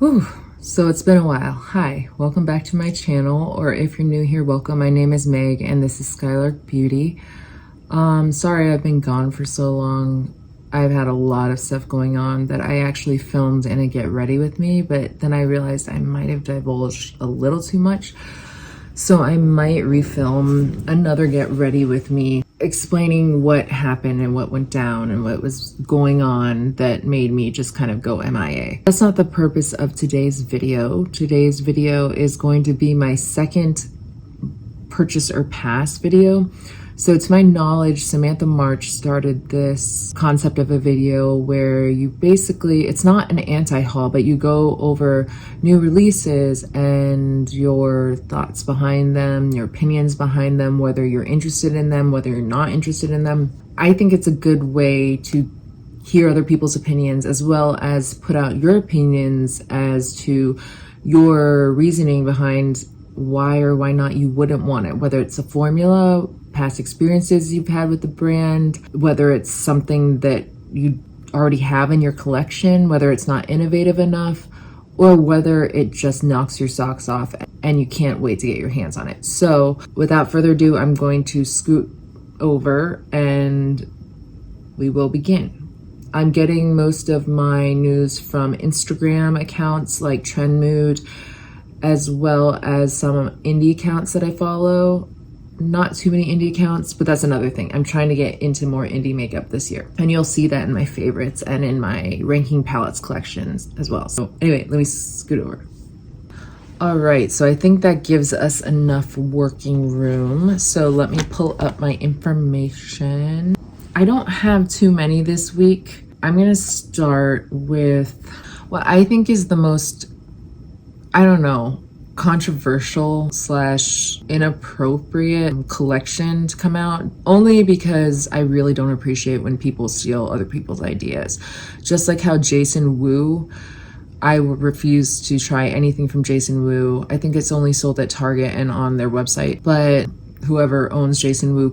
Whew. So it's been a while. Hi, welcome back to my channel, or if you're new here, welcome. My name is Meg and this is Skylark Beauty. Sorry I've been gone for so long. I've had a lot of stuff going on that I actually filmed in a Get Ready With Me, but then I realized I might have divulged a little too much. So I might refilm another Get Ready With Me explaining what happened and what went down and what was going on that made me just kind of go MIA. That's not the purpose of today's video. Today's video is going to be my second purchase or pass video. So to my knowledge, Samantha March started this concept of a video where you basically, it's not an anti-haul, but you go over new releases and your thoughts behind them, your opinions behind them, whether you're interested in them, whether you're not interested in them. I think it's a good way to hear other people's opinions as well as put out your opinions as to your reasoning behind why or why not you wouldn't want it, whether it's a formula, past experiences you've had with the brand, whether it's something that you already have in your collection, whether it's not innovative enough, or whether it just knocks your socks off and you can't wait to get your hands on it. So without further ado, I'm going to scoot over and we will begin. I'm getting most of my news from Instagram accounts like Trend Mood, as well as some indie accounts that I follow. Not too many indie accounts, but that's another thing. I'm trying to get into more indie makeup this year. And you'll see that in my favorites and in my ranking palettes collections as well. So anyway, let me scoot over. All right, so I think that gives us enough working room. So let me pull up my information. I don't have too many this week. I'm gonna start with what I think is the most, I don't know, controversial / inappropriate collection to come out, only because I really don't appreciate when people steal other people's ideas. Just like how Jason Wu, I refuse to try anything from Jason Wu. I think it's only sold at Target and on their website, but whoever owns Jason Wu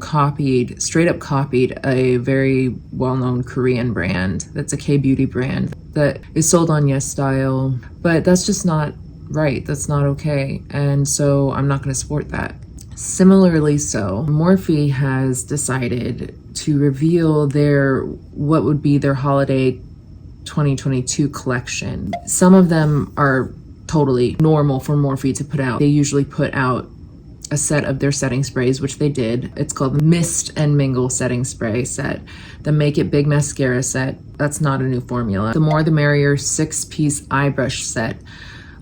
straight up copied a very well-known Korean brand that's a K-beauty brand that is sold on YesStyle, but that's just not right. That's not okay. And so I'm not going to support that. Similarly, so Morphe has decided to reveal what would be their holiday 2022 collection. Some of them are totally normal for Morphe to put out. They usually put out a set of their setting sprays, which they did. It's called the Mist and Mingle setting spray set. The Make It Big mascara set. That's not a new formula. The More the Merrier 6-piece eye brush set,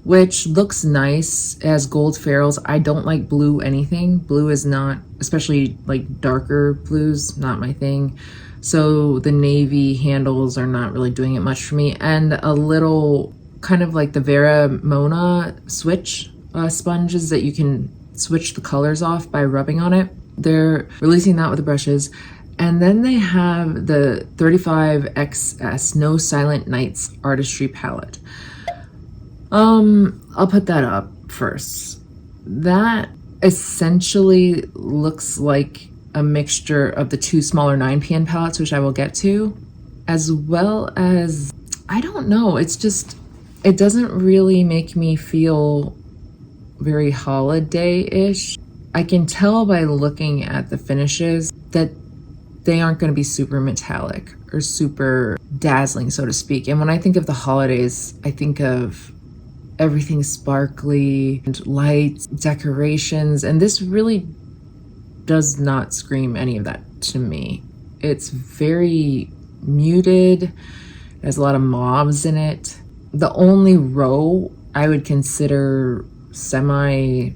which looks nice. It has gold ferrules. I don't like blue anything. Blue is not, especially like darker blues, not my thing. So the navy handles are not really doing it much for me. And a little kind of like the Vera Mona switch sponges that you can switch the colors off by rubbing on it. They're releasing that with the brushes. And then they have the 35XS No Silent Nights Artistry Palette. I'll put that up first. That essentially looks like a mixture of the two smaller 9PN palettes, which I will get to, as well as, I don't know, it's just, it doesn't really make me feel very holiday-ish. I can tell by looking at the finishes that they aren't going to be super metallic or super dazzling, so to speak. And when I think of the holidays, I think of everything sparkly and lights, decorations, and this really does not scream any of that to me. It's very muted. It has a lot of mauves in it. The only row I would consider semi-festive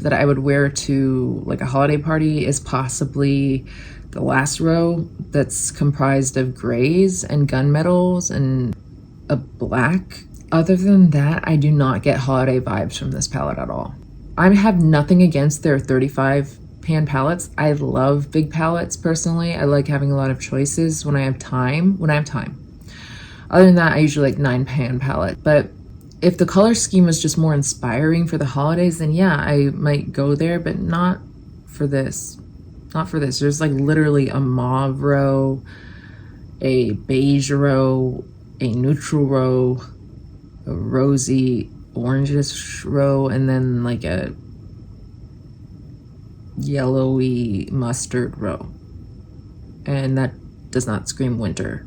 that I would wear to like a holiday party is possibly the last row, that's comprised of grays and gunmetals and a black. Other than that, I do not get holiday vibes from this palette at all. I have nothing against their 35-pan palettes. I love big palettes personally. I like having a lot of choices when I have time. Other than that, I usually like 9-pan palette. But if the color scheme was just more inspiring for the holidays, then yeah, I might go there, but not for this. Not for this. There's like literally a mauve row, a beige row, a neutral row, a rosy orangish row, and then like a yellowy mustard row. And that does not scream winter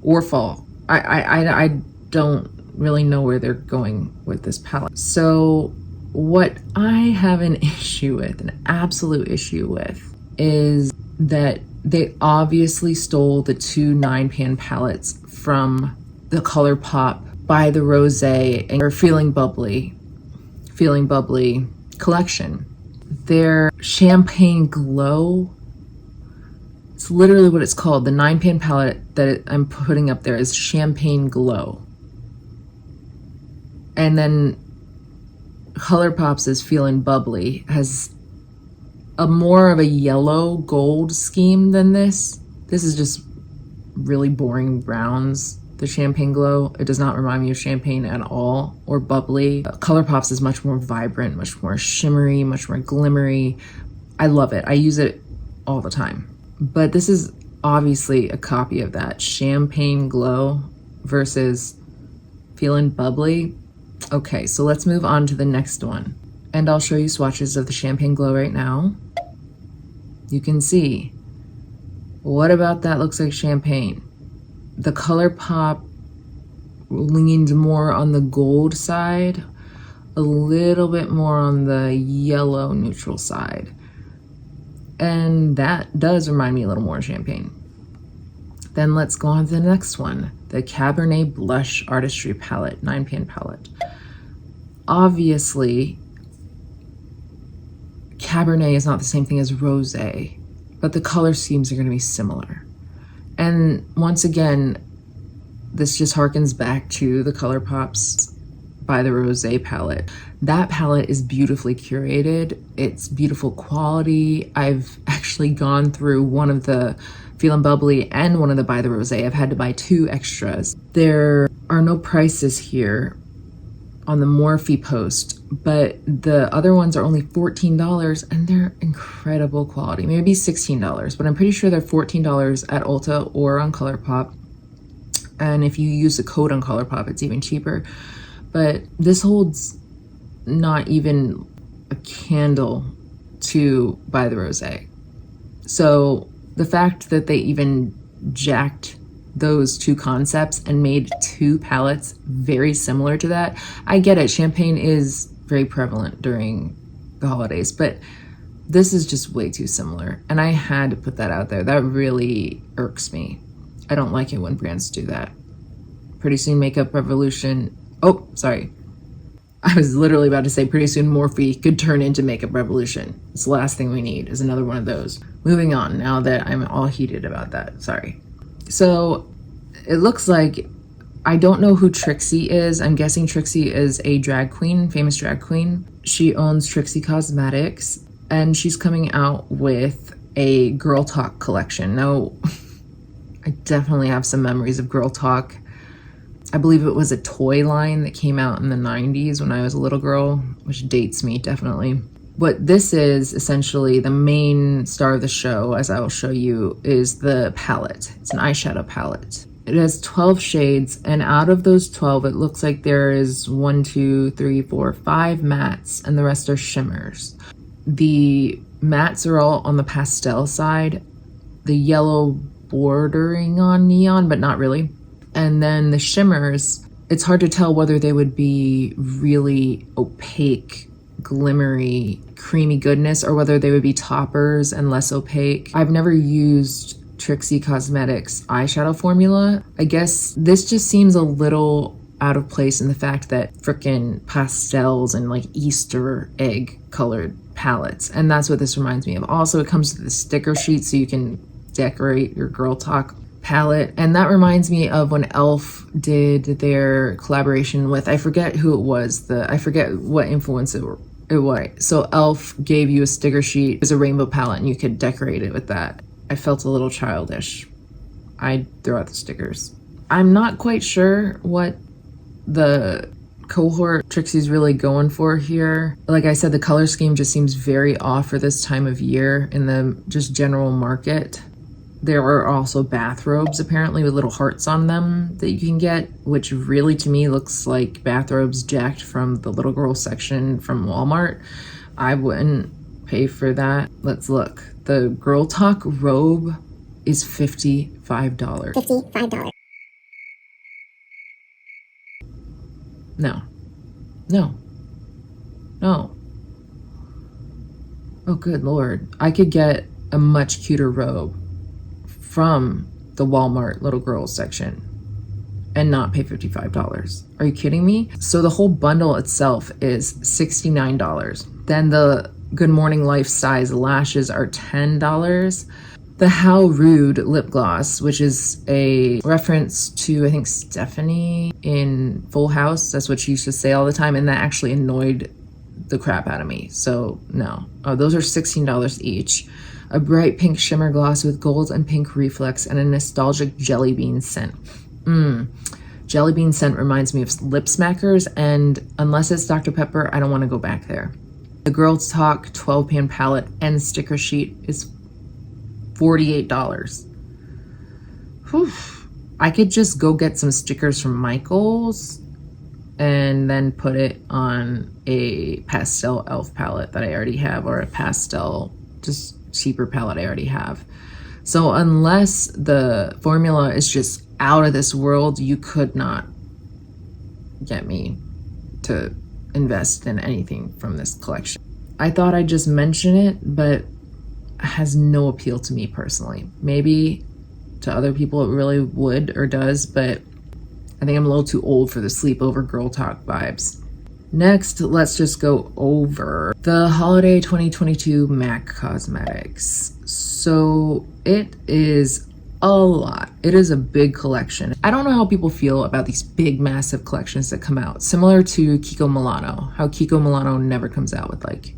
or fall. I don't really know where they're going with this palette. So what I have an issue with, an absolute issue with, is that they obviously stole the two 9-pan palettes from the ColourPop By the Rosé and Feeling Bubbly collection. Their Champagne Glow, it's literally what it's called. The 9-pan palette that I'm putting up there is Champagne Glow. And then ColourPop's is Feeling Bubbly, has a more of a yellow gold scheme than this. This is just really boring browns. The Champagne Glow, it does not remind me of champagne at all, or bubbly. ColourPop's is much more vibrant, much more shimmery, much more glimmery. I love it. I use it all the time. But this is obviously a copy of that. Champagne Glow versus Feeling Bubbly. Okay, so let's move on to the next one. And I'll show you swatches of the Champagne Glow right now. You can see, what about that looks like champagne? The ColourPop leans more on the gold side, a little bit more on the yellow neutral side. And that does remind me a little more of champagne. Then let's go on to the next one, the Cabernet Blush Artistry Palette, 9-pan palette. Obviously, Cabernet is not the same thing as Rosé, but the color schemes are going to be similar. And once again, this just harkens back to the ColourPop's By the Rosé palette. That palette is beautifully curated. It's beautiful quality. I've actually gone through one of the Feeling Bubbly and one of the By the Rosé. I've had to buy 2 extras. There are no prices here on the Morphe post, but the other ones are only $14 and they're incredible quality. Maybe $16, but I'm pretty sure they're $14 at Ulta or on ColourPop. And if you use the code on ColourPop, it's even cheaper. But this holds not even a candle to By the Rosé. So the fact that they even jacked those 2 concepts and made 2 palettes very similar to that, I get it. Champagne is very prevalent during the holidays, but this is just way too similar. And I had to put that out there. That really irks me. I don't like it when brands do that. Pretty soon Makeup Revolution, oh, sorry. I was literally about to say pretty soon Morphe could turn into Makeup Revolution. It's the last thing we need is another one of those. Moving on now that I'm all heated about that, sorry. So it looks like, I don't know who Trixie is. I'm guessing Trixie is a drag queen, famous drag queen. She owns Trixie Cosmetics and she's coming out with a Girl Talk collection. Now, I definitely have some memories of Girl Talk. I believe it was a toy line that came out in the 90s when I was a little girl, which dates me definitely. What this is, essentially, the main star of the show, as I will show you, is the palette. It's an eyeshadow palette. It has 12 shades, and out of those 12, it looks like there is 5 mattes, and the rest are shimmers. The mattes are all on the pastel side, the yellow bordering on neon, but not really. And then the shimmers, it's hard to tell whether they would be really opaque, glimmery, creamy goodness, or whether they would be toppers and less opaque. I've never used Trixie Cosmetics eyeshadow formula. I guess this just seems a little out of place in the fact that frickin' pastels and like Easter egg colored palettes. And that's what this reminds me of. Also, it comes with a sticker sheet so you can decorate your Girl Talk palette. And that reminds me of when e.l.f. did their collaboration with, I forget who it was, I forget what influencer it was. So e.l.f. gave you a sticker sheet. It was a rainbow palette and you could decorate it with that. I felt a little childish. I'd throw out the stickers. I'm not quite sure what the cohort Trixie's really going for here. Like I said, the color scheme just seems very off for this time of year in the just general market. There are also bathrobes apparently with little hearts on them that you can get, which really to me looks like bathrobes jacked from the little girl section from Walmart. I wouldn't pay for that. Let's look. The Girl Talk robe is $55. $55. No. No. No. Oh, good Lord. I could get a much cuter robe from the Walmart little girls section and not pay $55. Are you kidding me? So the whole bundle itself is $69. Then the Good Morning Life size lashes are $10. The How Rude lip gloss, which is a reference to, I think, Stephanie in Full House. That's what she used to say all the time, and that actually annoyed the crap out of me. So no. Oh, those are $16 each. A bright pink shimmer gloss with gold and pink reflex and a nostalgic jelly bean scent. Jelly bean scent reminds me of lip smackers, and unless it's Dr. Pepper, I don't want to go back there. The Girls Talk 12-pan palette and sticker sheet is $48. Whew. I could just go get some stickers from Michael's and then put it on a pastel elf palette that I already have, or a pastel, just cheaper palette I already have. So unless the formula is just out of this world, you could not get me to invest in anything from this collection. I thought I'd just mention it, but it has no appeal to me personally. Maybe to other people it really would or does, but I think I'm a little too old for the sleepover girl talk vibes. Next, let's just go over the holiday 2022 MAC Cosmetics. So it is a lot. It is a big collection. I don't know how people feel about these big, massive collections that come out. Similar to Kiko Milano, how Kiko Milano never comes out with like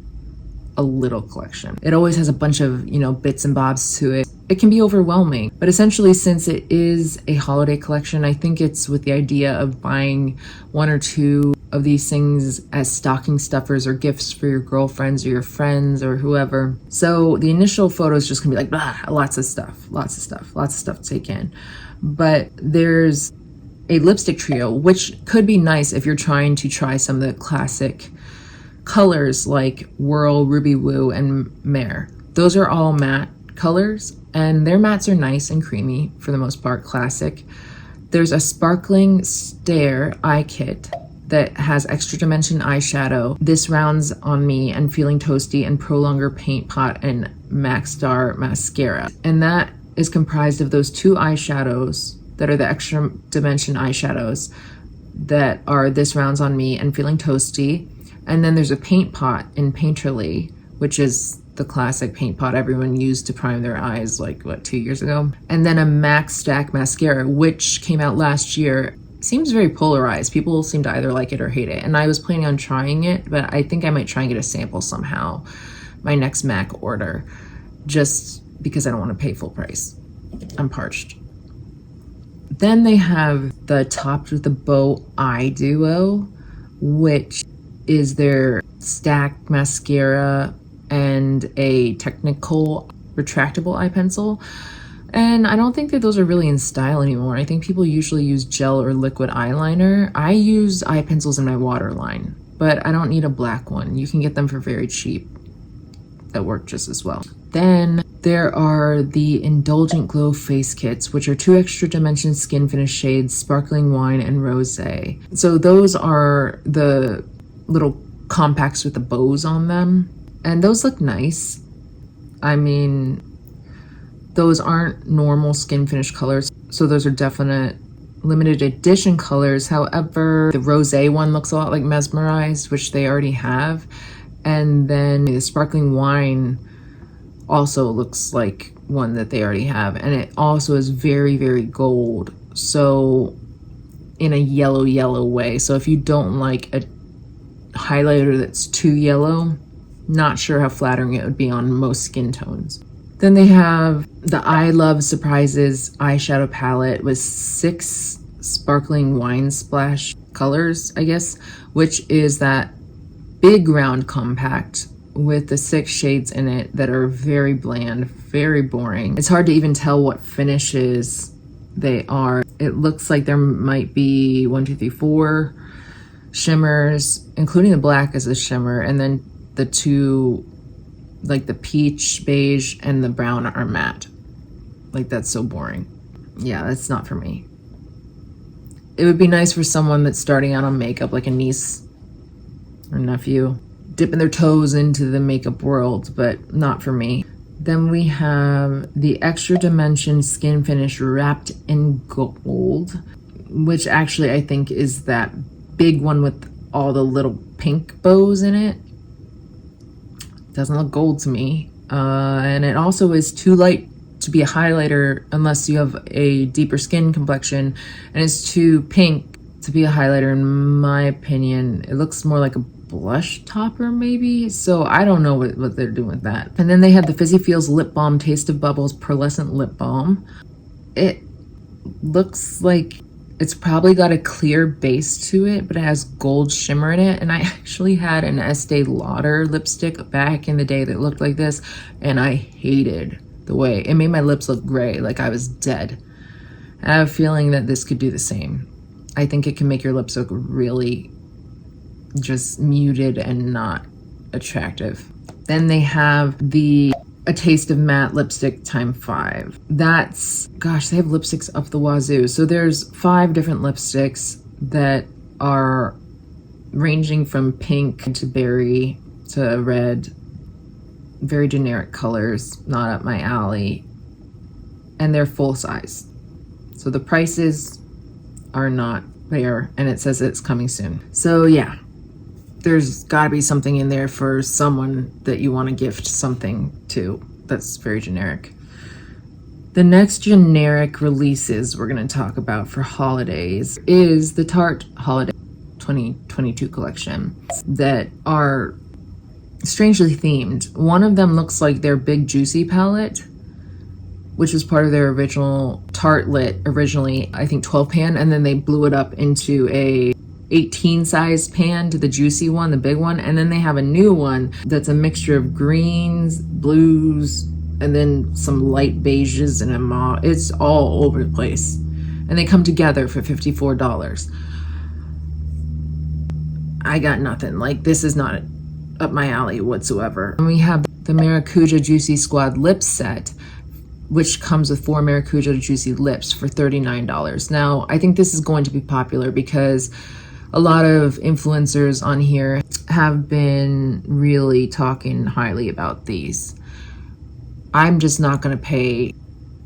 a little collection. It always has a bunch of, bits and bobs to it. It can be overwhelming, but essentially, since it is a holiday collection, I think it's with the idea of buying one or two of these things as stocking stuffers or gifts for your girlfriends or your friends or whoever. So the initial photo is just gonna be like, blah, lots of stuff to take in. But there's a lipstick trio, which could be nice if you're trying to try some of the classic colors like Whirl, Ruby Woo, and Mare. Those are all matte colors, and their mattes are nice and creamy for the most part, classic. There's a Sparkling Stare eye kit that has Extra Dimension eyeshadow, This Rounds on Me, and Feeling Toasty, and Prolonger Paint Pot, and Max Star mascara. And that is comprised of those two eyeshadows that are the Extra Dimension eyeshadows that are This Rounds on Me and Feeling Toasty. And then there's a paint pot in Painterly, which is the classic paint pot everyone used to prime their eyes 2 years ago. And then a MAC Stack mascara, which came out last year. Seems very polarized. People seem to either like it or hate it. And I was planning on trying it, but I think I might try and get a sample somehow, my next MAC order, just because I don't want to pay full price. I'm parched. Then they have the Topped with a Bow Eye Duo, which is their stack mascara and a technical retractable eye pencil. And I don't think that those are really in style anymore. I think people usually use gel or liquid eyeliner. I use eye pencils in my waterline, but I don't need a black one. You can get them for very cheap that work just as well. Then there are the Indulgent Glow face kits, which are 2 Extra Dimension skin finish shades, Sparkling Wine and Rosé. So those are the little compacts with the bows on them, and those look nice. I mean, those aren't normal skin finish colors, so those are definite limited edition colors. However, the Rosé one looks a lot like Mesmerized, which they already have, and then the Sparkling Wine also looks like one that they already have, and it also is very, very gold, so in a yellow way. So if you don't like a highlighter that's too yellow, not sure how flattering it would be on most skin tones. Then they have the I Love Surprises eyeshadow palette with 6 Sparkling Wine Splash colors, I guess, which is that big round compact with the 6 shades in it that are very bland, very boring. It's hard to even tell what finishes they are. It looks like there might be 1, 2, 3, 4 shimmers, including the black as a shimmer, and then the 2, like the peach beige and the brown, are matte. Like, that's so boring. Yeah, that's not for me. It would be nice for someone that's starting out on makeup, like a niece or nephew, dipping their toes into the makeup world, but not for me. Then we have the Extra Dimension Skin Finish Wrapped in Gold, which actually I think is that big one with all the little pink bows in it. Doesn't look gold to me. And it also is too light to be a highlighter unless you have a deeper skin complexion, and it's too pink to be a highlighter in my opinion. It looks more like a blush topper maybe, so I don't know what they're doing with that. And then they have the Fizzy Feels Lip Balm Taste of Bubbles Pearlescent Lip Balm. It looks like it's probably got a clear base to it, but it has gold shimmer in it. And I actually had an Estee Lauder lipstick back in the day that looked like this, and I hated the way it made my lips look gray, like I was dead. I have a feeling that this could do the same. I think it can make your lips look really just muted and not attractive. Then they have the A Taste of Matte lipstick x5. That's, gosh, they have lipsticks up the wazoo. So there's 5 different lipsticks that are ranging from pink to berry to red. Very generic colors, not up my alley. And they're full size. So the prices are not there, and it says it's coming soon. So yeah, there's gotta be something in there for someone that you want to gift something to that's very generic. The next generic releases we're going to talk about for holidays is the Tarte Holiday 2022 collection that are strangely themed. One of them looks like their Big Juicy palette, which was part of their original Tartelette, originally I think 12 pan, and then they blew it up into a 18 size pan to the juicy one, the big one. And then they have a new one that's a mixture of greens, blues, and then some light beiges and a mauve. It's all over the place, and they come together for $54. I got nothing. Like, this is not up my alley whatsoever. And we have the Maracuja Juicy Squad lip set, which comes with 4 Maracuja Juicy lips for $39. Now, I think this is going to be popular because a lot of influencers on here have been really talking highly about these. I'm just not going to pay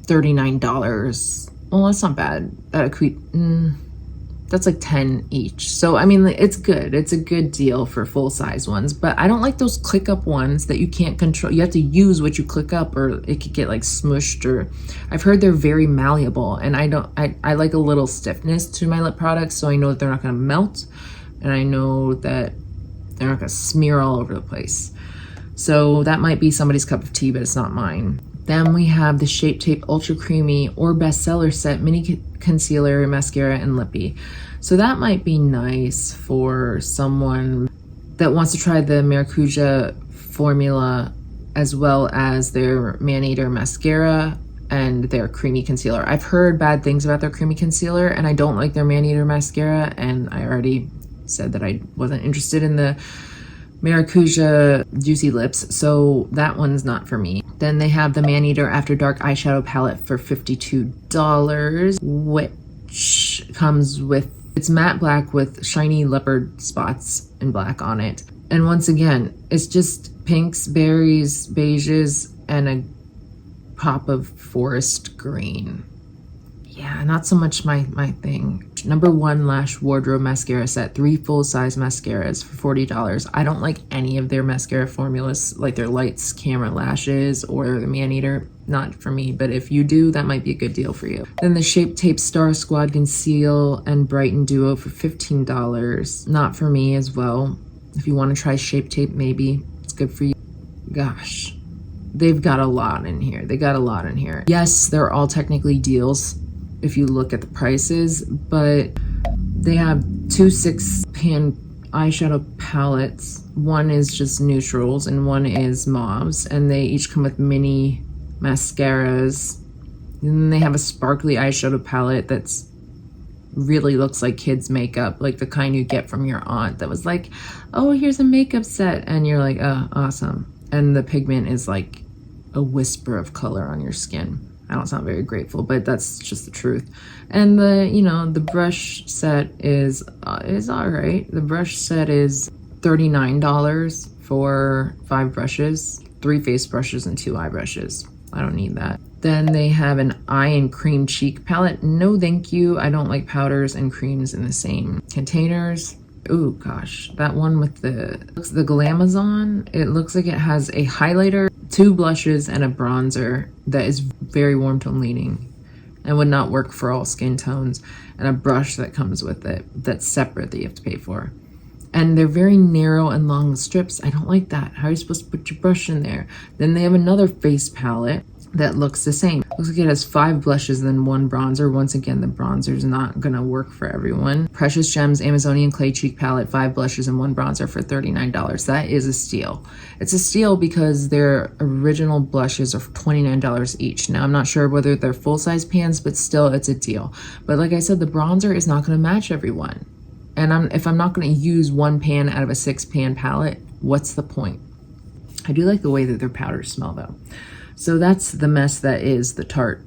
$39. Well, that's not bad. That's like 10 each. So, I mean, it's good. It's a good deal for full-size ones, but I don't like those click-up ones that you can't control. You have to use what you click up, or it could get like smushed, or I've heard they're very malleable, and I like a little stiffness to my lip products, so I know that they're not going to melt, and I know that they're not going to smear all over the place. So that might be somebody's cup of tea, but it's not mine. Then we have the Shape Tape Ultra Creamy or Bestseller Set Mini Concealer, Mascara, and Lippy. So that might be nice for someone that wants to try the Maracuja formula as well as their Man-Eater Mascara and their Creamy Concealer. I've heard bad things about their Creamy Concealer, and I don't like their Man-Eater Mascara, and I already said that I wasn't interested in the Maracuja Juicy Lips, so that one's not for me. Then they have the Man-Eater After Dark Eyeshadow Palette for $52, which comes with, it's matte black with shiny leopard spots in black on it. And once again, it's just pinks, berries, beiges, and a pop of forest green. Yeah, not so much my thing. Number 1 Lash Wardrobe Mascara Set, 3 full-size mascaras for $40. I don't like any of their mascara formulas, like their Lights Camera Lashes or the Man-Eater. Not for me, but if you do, that might be a good deal for you. Then the Shape Tape Star Squad Conceal and Brighten Duo for $15. Not for me as well. If you want to try Shape Tape, maybe it's good for you. Gosh, they've got a lot in here. They got a lot in here. Yes, they're all technically deals if you look at the prices, but they have 2 6-pan eyeshadow palettes. One is just neutrals and one is mauves, and they each come with mini mascaras. And then they have a sparkly eyeshadow palette that's really looks like kids makeup, like the kind you get from your aunt that was like, oh, here's a makeup set, and you're like, oh, awesome. And the pigment is like a whisper of color on your skin. I don't sound very grateful, but that's just the truth. And the brush set is all right. The brush set is $39 for 5 brushes, 3 face brushes and 2 eye brushes. I don't need that. Then they have an eye and cream cheek palette. No, thank you. I don't like powders and creams in the same containers. Oh gosh, that one with the Glamazon, it looks like it has a highlighter, 2 blushes, and a bronzer that is very warm tone leaning and would not work for all skin tones, and a brush that comes with it that's separate that you have to pay for. And they're very narrow and long strips. I don't like that. How are you supposed to put your brush in there? Then they have another face palette that looks the same. Looks like it has 5 blushes and then 1 bronzer. Once again, the bronzer is not gonna work for everyone. Precious Gems Amazonian Clay Cheek Palette, 5 blushes and 1 bronzer for $39. That is a steal. It's a steal because their original blushes are $29 each. Now, I'm not sure whether they're full-size pans, but still, it's a deal. But like I said, the bronzer is not gonna match everyone. And if I'm not going to use 1 pan out of a 6-pan palette, what's the point? I do like the way that their powders smell though. So that's the mess that is the Tarte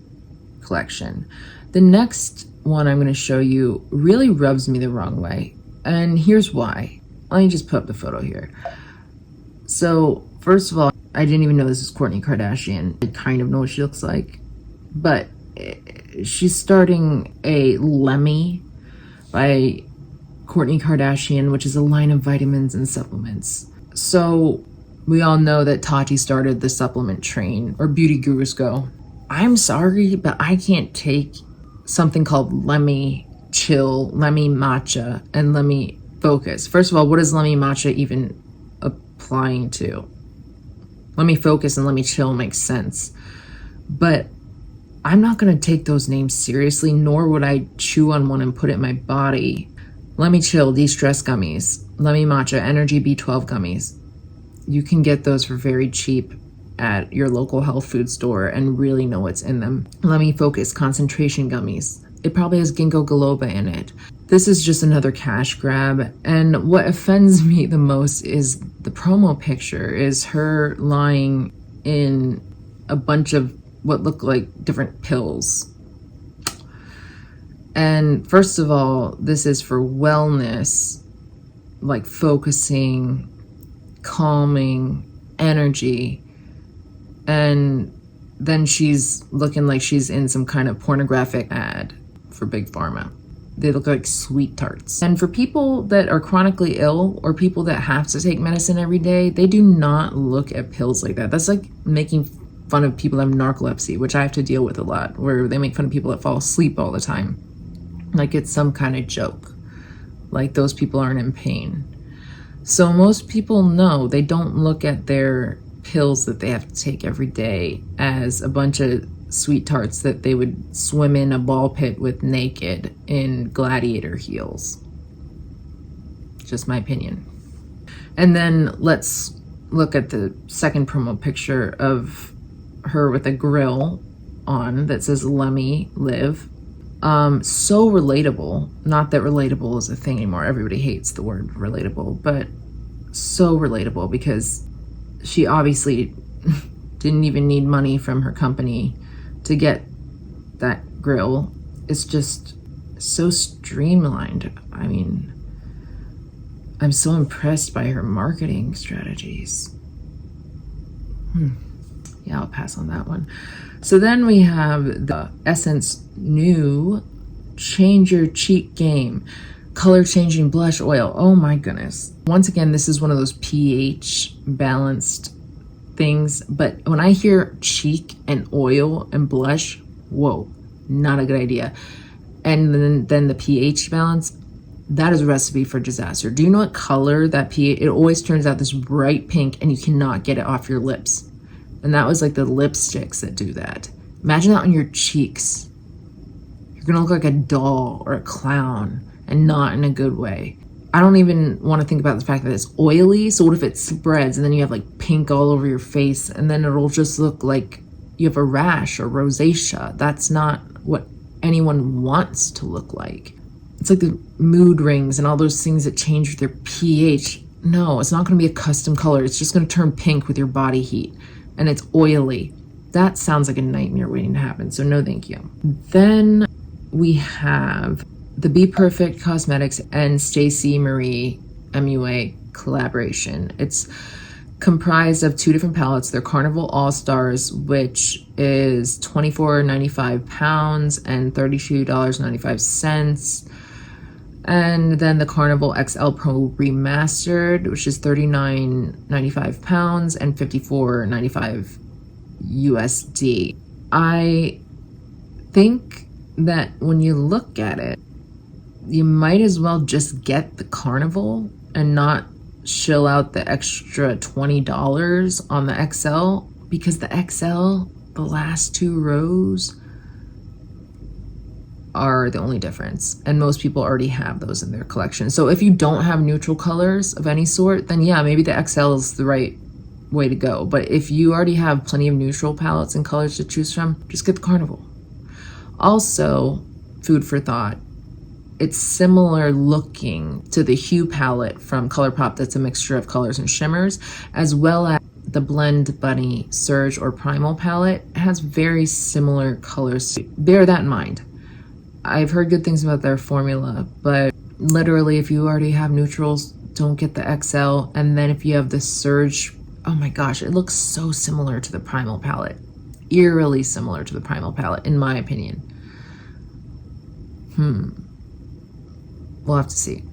collection. The next one I'm going to show you really rubs me the wrong way. And here's why. Let me just put up the photo here. So first of all, I didn't even know this is Kourtney Kardashian. I kind of know what she looks like. But she's starting a Lemme by Kourtney Kardashian, which is a line of vitamins and supplements. So we all know that Tati started the supplement train, or Beauty Gurus Go. I'm sorry, but I can't take something called Lemme Chill, Lemme Matcha, and Lemme Focus. First of all, what is Lemme Matcha even applying to? Lemme Focus and Lemme Chill makes sense. But I'm not going to take those names seriously, nor would I chew on one and put it in my body. Lemme Chill De-Stress Gummies, Lemme Matcha Energy B12 Gummies. You can get those for very cheap at your local health food store and really know what's in them. Lemme Focus Concentration Gummies. It probably has ginkgo biloba in it. This is just another cash grab, and what offends me the most is the promo picture is her lying in a bunch of what look like different pills. And first of all, this is for wellness, like focusing, calming, energy. And then she's looking like she's in some kind of pornographic ad for Big Pharma. They look like sweet tarts. And for people that are chronically ill or people that have to take medicine every day, they do not look at pills like that. That's like making fun of people that have narcolepsy, which I have to deal with a lot, where they make fun of people that fall asleep all the time. Like it's some kind of joke. Like those people aren't in pain. So most people know they don't look at their pills that they have to take every day as a bunch of sweet tarts that they would swim in a ball pit with naked in gladiator heels. Just my opinion. And then let's look at the second promo picture of her with a grill on that says Lemme Live. So relatable. Not that relatable is a thing anymore. Everybody hates the word relatable, but so relatable because she obviously didn't even need money from her company to get that grill. It's just so streamlined. I mean, I'm so impressed by her marketing strategies. Yeah, I'll pass on that one. So then we have the Essence new Change Your Cheek Game color changing blush oil. Oh my goodness. Once again, this is one of those pH balanced things, but when I hear cheek and oil and blush, whoa, not a good idea. And then the pH balance, that is a recipe for disaster. Do you know what color that pH? It always turns out this bright pink and you cannot get it off your lips. And that was like the lipsticks that do that. Imagine that on your cheeks. You're gonna look like a doll or a clown, and not in a good way. I don't even want to think about the fact that it's oily. So what if it spreads and then you have like pink all over your face, and then it'll just look like you have a rash or rosacea? That's not what anyone wants to look like. It's like the mood rings and all those things that change with your pH. No, it's not going to be a custom color. It's just going to turn pink with your body heat, and it's oily. That sounds like a nightmare waiting to happen. So no, thank you. Then we have the Be Perfect Cosmetics and Stacey Marie MUA collaboration. It's comprised of 2 different palettes. They're Carnival All Stars, which is £24.95 and $32.95. And then the Carnival XL Pro Remastered, which is £39.95 and $54.95 USD. I think that when you look at it, you might as well just get the Carnival and not shill out the extra $20 on the XL, because the XL, the last 2 rows, are the only difference, and most people already have those in their collection. So if you don't have neutral colors of any sort, then yeah, maybe the XL is the right way to go. But if you already have plenty of neutral palettes and colors to choose from, just get the Carnival. Also, food for thought, it's similar looking to the Hue palette from ColourPop that's a mixture of colors and shimmers, as well as the Blend Bunny Surge or Primal palette. It has very similar colors. Bear that in mind. I've heard good things about their formula, but literally if you already have neutrals, don't get the XL. And then if you have the Surge, oh my gosh, it looks so similar to the Primal palette. Eerily similar to the Primal palette, in my opinion. We'll have to see.